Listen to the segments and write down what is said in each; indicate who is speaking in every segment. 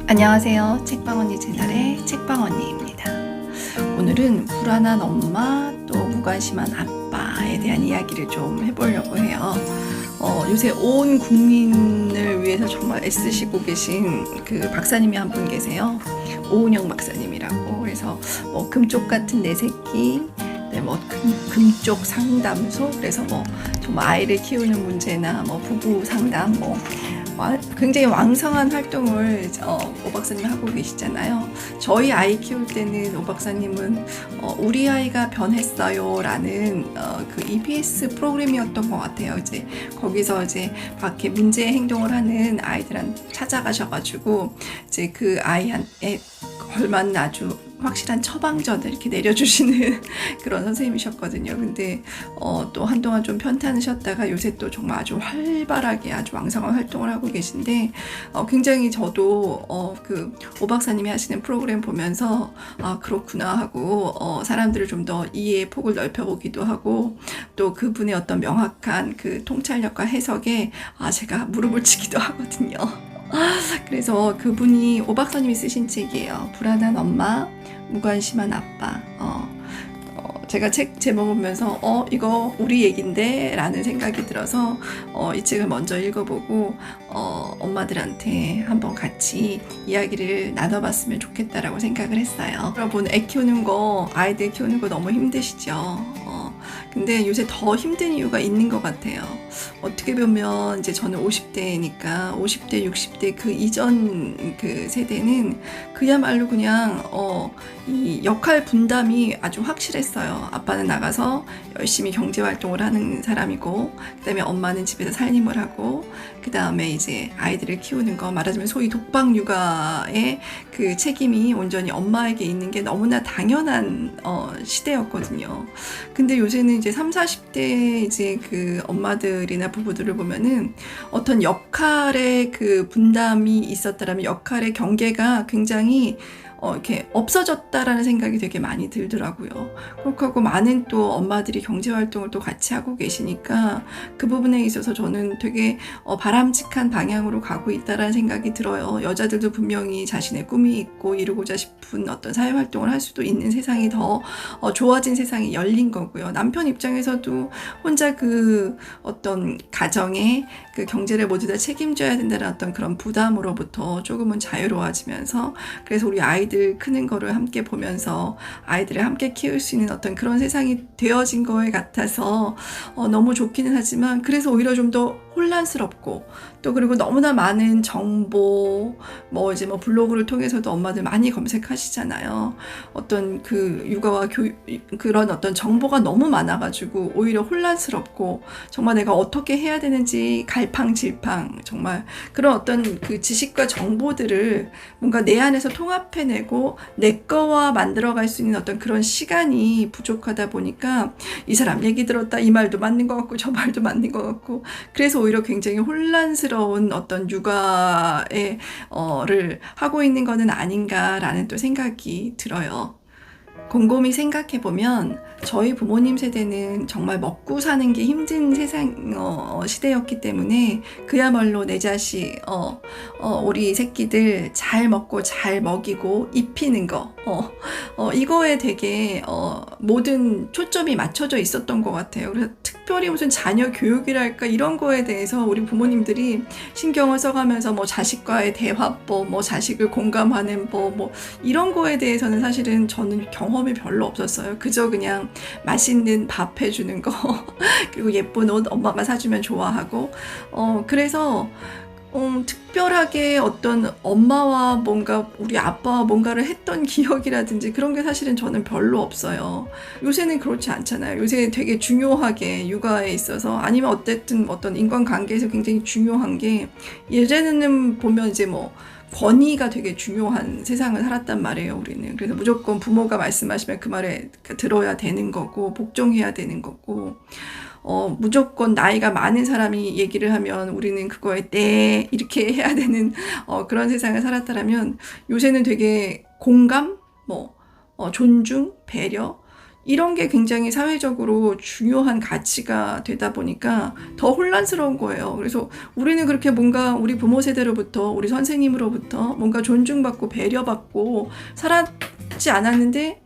Speaker 1: 안녕하세요. 책방언니 채널의 책방언니입니다. 오늘은 불안한 엄마 또 무관심한 아빠에 대한 이야기를 좀 해보려고 해요. 요새 온 국민을 위해서 정말 애쓰시고 계신 그 박사님이 한 분 계세요. 오은영 박사님이라고. 그래서 뭐 금쪽 같은 내 새끼, 네, 뭐 금쪽 상담소, 그래서 뭐 정말 아이를 키우는 문제나 뭐 부부 상담, 뭐 굉장히 왕성한 활동을 오 박사님 하고 계시잖아요. 저희 아이 키울 때는 오 박사님은 우리 아이가 변했어요 라는 그 EBS 프로그램이었던 것 같아요. 이제 거기서 이제 밖에 문제 행동을 하는 아이들한테 찾아가셔가지고 이제 그 아이한테 걸맞는 아주 확실한 처방전을 이렇게 내려주시는 그런 선생님이셨거든요. 근데 또 한동안 좀 편찮으셨다가 요새 또 정말 아주 활발하게 아주 왕성한 활동을 하고 계신데 굉장히 저도 그 오 박사님이 하시는 프로그램 보면서 아 그렇구나 하고 사람들을 좀 더 이해의 폭을 넓혀보기도 하고 또 그분의 어떤 명확한 그 통찰력과 해석에 제가 무릎을 치기도 하거든요. 그래서 그분이 오 박사님이 쓰신 책이에요. 불안한 엄마, 무관심한 아빠. 제가 책 제목을 보면서 이거 우리 얘긴데 라는 생각이 들어서 이 책을 먼저 읽어보고 엄마들한테 한번 같이 이야기를 나눠봤으면 좋겠다라고 생각을 했어요. 여러분 애 키우는 거, 아이들 키우는 거 너무 힘드시죠? 근데 요새 더 힘든 이유가 있는 것 같아요. 어떻게 보면 이제 저는 50대니까 50대, 60대 그 이전 그 세대는 그야말로 그냥 이 역할 분담이 아주 확실했어요. 아빠는 나가서 열심히 경제 활동을 하는 사람이고, 그다음에 엄마는 집에서 살림을 하고, 그다음에 이제 아이들을 키우는 거, 말하자면 소위 독박 육아의 그 책임이 온전히 엄마에게 있는 게 너무나 당연한 시대였거든요. 근데 요새는 이제 30, 40대 이제 그 엄마들이나 부부들을 보면은 어떤 역할의 그 분담이 있었다라면 역할의 경계가 굉장히 이렇게 없어졌다라는 생각이 되게 많이 들더라고요. 그렇게 하고 많은 또 엄마들이 경제활동을 또 같이 하고 계시니까 그 부분에 있어서 저는 되게 바람직한 방향으로 가고 있다라는 생각이 들어요. 여자들도 분명히 자신의 꿈이 있고 이루고자 싶은 어떤 사회활동을 할 수도 있는 세상이 더 좋아진 세상이 열린 거고요. 남편 입장에서도 혼자 그 어떤 가정의 그 경제를 모두 다 책임져야 된다는 어떤 그런 부담으로부터 조금은 자유로워지면서, 그래서 우리 아이들 크는 거를 함께 보면서 아이들을 함께 키울 수 있는 어떤 그런 세상이 되어진 거에 같아서 너무 좋기는 하지만, 그래서 오히려 좀 더 혼란스럽고, 또 그리고 너무나 많은 정보, 뭐 이제 뭐 블로그를 통해서도 엄마들 많이 검색하시잖아요. 어떤 그 육아와 그런 어떤 정보가 너무 많아가지고 오히려 혼란스럽고, 정말 내가 어떻게 해야 되는지 갈팡질팡, 정말 그런 어떤 그 지식과 정보들을 뭔가 내 안에서 통합해내고 내 거와 만들어갈 수 있는 어떤 그런 시간이 부족하다 보니까 이 사람 얘기 들었다, 이 말도 맞는 것 같고 저 말도 맞는 것 같고, 그래서 오히려 굉장히 혼란스러운 어떤 육아를 하고 있는 거는 아닌가라는 또 생각이 들어요. 곰곰이 생각해보면 저희 부모님 세대는 정말 먹고 사는 게 힘든 시대였기 때문에 그야말로 내 자식, 우리 새끼들 잘 먹고 잘 먹이고 입히는 거, 이거에 되게 모든 초점이 맞춰져 있었던 것 같아요. 그래서 특별히 무슨 자녀 교육이랄까 이런 거에 대해서 우리 부모님들이 신경을 써가면서 뭐 자식과의 대화법, 뭐 자식을 공감하는 법, 뭐 이런 거에 대해서는 사실은 저는 경험이 별로 없었어요. 그저 그냥 맛있는 밥 해주는 거 그리고 예쁜 옷 엄마가 사주면 좋아하고, 그래서 특별하게 어떤 엄마와 뭔가 우리 아빠와 뭔가를 했던 기억이라든지 그런 게 사실은 저는 별로 없어요. 요새는 그렇지 않잖아요. 요새 되게 중요하게 육아에 있어서, 아니면 어쨌든 어떤 인간관계에서 굉장히 중요한 게, 예전에는 보면 이제 뭐 권위가 되게 중요한 세상을 살았단 말이에요, 우리는. 그래서 무조건 부모가 말씀하시면 그 말에 들어야 되는 거고, 복종해야 되는 거고, 무조건 나이가 많은 사람이 얘기를 하면 우리는 그거에 네 이렇게 해야 되는 그런 세상을 살았다라면, 요새는 되게 공감, 존중, 배려, 이런 게 굉장히 사회적으로 중요한 가치가 되다 보니까 더 혼란스러운 거예요. 그래서 우리는 그렇게 뭔가 우리 부모 세대로부터, 우리 선생님으로부터 뭔가 존중받고 배려받고 살았지 않았는데,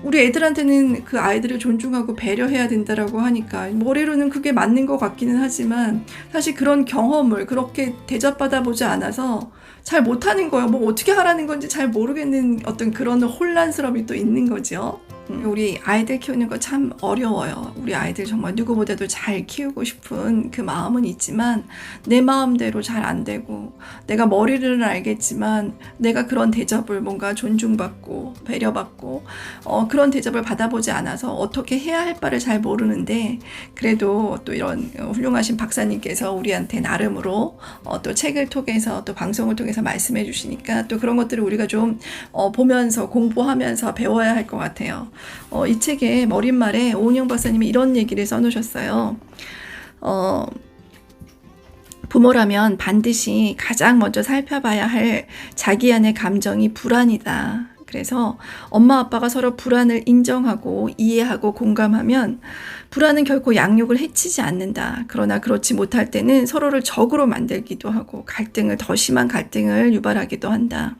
Speaker 1: 우리 애들한테는 그 아이들을 존중하고 배려해야 된다라고 하니까 머리로는 그게 맞는 것 같기는 하지만, 사실 그런 경험을 그렇게 대접받아 보지 않아서 잘 못하는 거예요. 뭐 어떻게 하라는 건지 잘 모르겠는 어떤 그런 혼란스러움이 또 있는 거죠. 우리 아이들 키우는 거 참 어려워요. 우리 아이들 정말 누구보다도 잘 키우고 싶은 그 마음은 있지만 내 마음대로 잘 안 되고, 내가 머리로는 알겠지만 내가 그런 대접을 뭔가 존중받고 배려받고 그런 대접을 받아보지 않아서 어떻게 해야 할 바를 잘 모르는데, 그래도 또 이런 훌륭하신 박사님께서 우리한테 나름으로 또 책을 통해서 또 방송을 통해서 말씀해 주시니까 또 그런 것들을 우리가 좀 보면서 공부하면서 배워야 할 것 같아요. 이 책의 머릿말에 오은영 박사님이 이런 얘기를 써놓으셨어요. 부모라면 반드시 가장 먼저 살펴봐야 할 자기 안의 감정이 불안이다. 그래서 엄마 아빠가 서로 불안을 인정하고 이해하고 공감하면 불안은 결코 양육을 해치지 않는다. 그러나 그렇지 못할 때는 서로를 적으로 만들기도 하고 더 심한 갈등을 유발하기도 한다.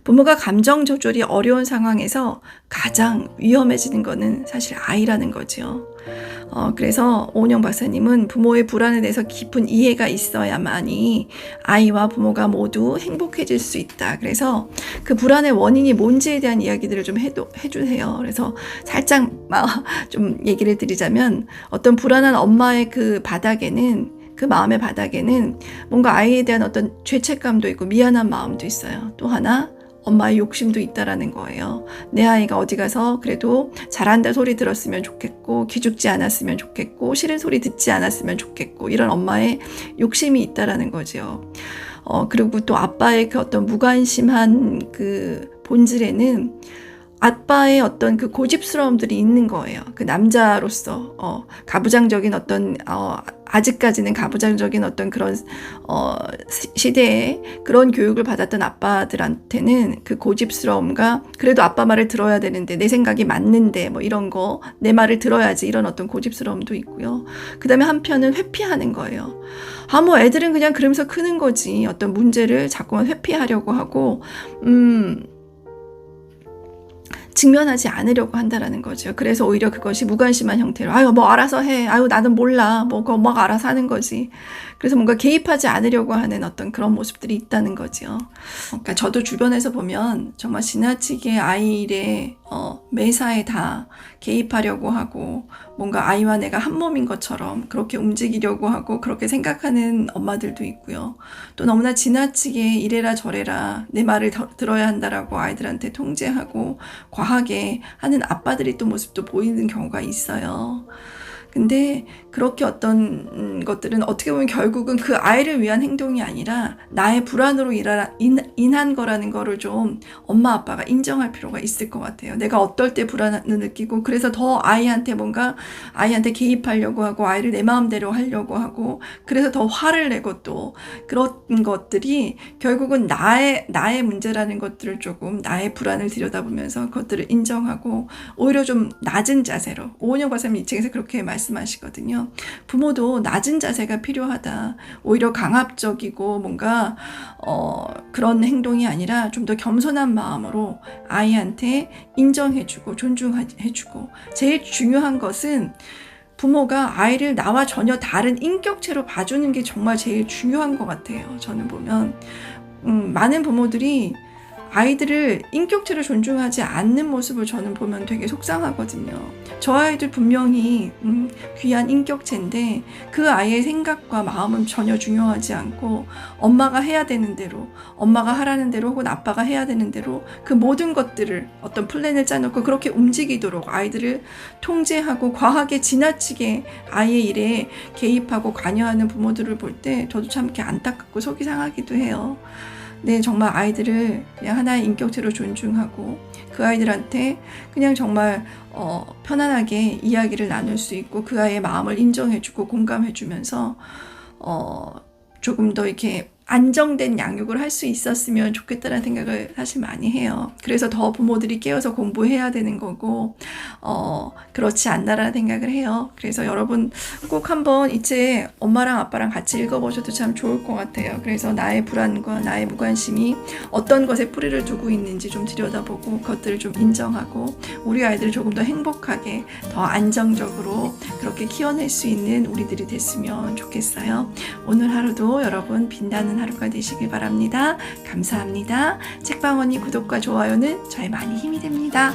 Speaker 1: 부모가 감정 조절이 어려운 상황에서 가장 위험해지는 것은 사실 아이라는 거죠. 그래서 오은영 박사님은 부모의 불안에 대해서 깊은 이해가 있어야만이 아이와 부모가 모두 행복해질 수 있다. 그래서 그 불안의 원인이 뭔지에 대한 이야기들을 좀 해주세요. 그래서 살짝 좀 얘기를 드리자면, 어떤 불안한 엄마의 그 마음의 바닥에는 뭔가 아이에 대한 어떤 죄책감도 있고 미안한 마음도 있어요. 또 하나, 엄마의 욕심도 있다라는 거예요. 내 아이가 어디 가서 그래도 잘한다 소리 들었으면 좋겠고, 기죽지 않았으면 좋겠고, 싫은 소리 듣지 않았으면 좋겠고, 이런 엄마의 욕심이 있다라는 거죠. 그리고 또 아빠의 그 어떤 무관심한 그 본질에는 아빠의 어떤 그 고집스러움들이 있는 거예요. 그 남자로서 가부장적인 어떤 아직까지는 가부장적인 어떤 그런 시대에 그런 교육을 받았던 아빠들한테는 그 고집스러움과, 그래도 아빠 말을 들어야 되는데, 내 생각이 맞는데 뭐 이런 거, 내 말을 들어야지, 이런 어떤 고집스러움도 있고요. 그 다음에 한편은 회피하는 거예요. 뭐 애들은 그냥 그러면서 크는 거지, 어떤 문제를 자꾸만 회피하려고 하고 직면하지 않으려고 한다라는 거죠. 그래서 오히려 그것이 무관심한 형태로, 뭐 알아서 해, 나는 몰라, 뭐 그거 엄마가 알아서 하는 거지. 그래서 뭔가 개입하지 않으려고 하는 어떤 그런 모습들이 있다는 거죠. 그러니까 저도 주변에서 보면 정말 지나치게 아이 일에 매사에 다 개입하려고 하고, 뭔가 아이와 내가 한 몸인 것처럼 그렇게 움직이려고 하고 그렇게 생각하는 엄마들도 있고요. 또 너무나 지나치게 이래라 저래라 내 말을 들어야 한다라고 아이들한테 통제하고 과하게 하는 아빠들이 또 모습도 보이는 경우가 있어요. 근데 그렇게 어떤 것들은 어떻게 보면 결국은 그 아이를 위한 행동이 아니라 나의 불안으로 인한 거라는 거를 좀 엄마 아빠가 인정할 필요가 있을 것 같아요. 내가 어떨 때 불안을 느끼고, 그래서 더 아이한테 개입하려고 하고, 아이를 내 마음대로 하려고 하고, 그래서 더 화를 내고, 또 그런 것들이 결국은 나의 문제라는 것들을 조금, 나의 불안을 들여다보면서 그것들을 인정하고 오히려 좀 낮은 자세로, 오은영 박사님 이 책에서 그렇게 말씀하시거든요. 부모도 낮은 자세가 필요하다. 오히려 강압적이고 뭔가 그런 행동이 아니라 좀 더 겸손한 마음으로 아이한테 인정해주고 존중해주고, 제일 중요한 것은 부모가 아이를 나와 전혀 다른 인격체로 봐주는 게 정말 제일 중요한 것 같아요. 저는 보면 많은 부모들이 아이들을 인격체를 존중하지 않는 모습을 저는 보면 되게 속상하거든요. 저 아이들 분명히 귀한 인격체인데 그 아이의 생각과 마음은 전혀 중요하지 않고, 엄마가 해야 되는 대로, 엄마가 하라는 대로 혹은 아빠가 해야 되는 대로 그 모든 것들을 어떤 플랜을 짜놓고 그렇게 움직이도록 아이들을 통제하고 과하게 지나치게 아이의 일에 개입하고 관여하는 부모들을 볼 때 저도 참 이렇게 안타깝고 속이 상하기도 해요. 네, 정말 아이들을 그냥 하나의 인격체로 존중하고 그 아이들한테 그냥 정말 편안하게 이야기를 나눌 수 있고, 그 아이의 마음을 인정해주고 공감해주면서 조금 더 이렇게 안정된 양육을 할 수 있었으면 좋겠다는 생각을 사실 많이 해요. 그래서 더 부모들이 깨어서 공부해야 되는 거고, 그렇지 않나라는 생각을 해요. 그래서 여러분 꼭 한번 이제 엄마랑 아빠랑 같이 읽어보셔도 참 좋을 것 같아요. 그래서 나의 불안과 나의 무관심이 어떤 것에 뿌리를 두고 있는지 좀 들여다보고 그것들을 좀 인정하고 우리 아이들을 조금 더 행복하게 더 안정적으로 그렇게 키워낼 수 있는 우리들이 됐으면 좋겠어요. 오늘 하루도 여러분 빛나는 하루가 되시길 바랍니다. 감사합니다. 책방언니 구독과 좋아요는 저의 많이 힘이 됩니다.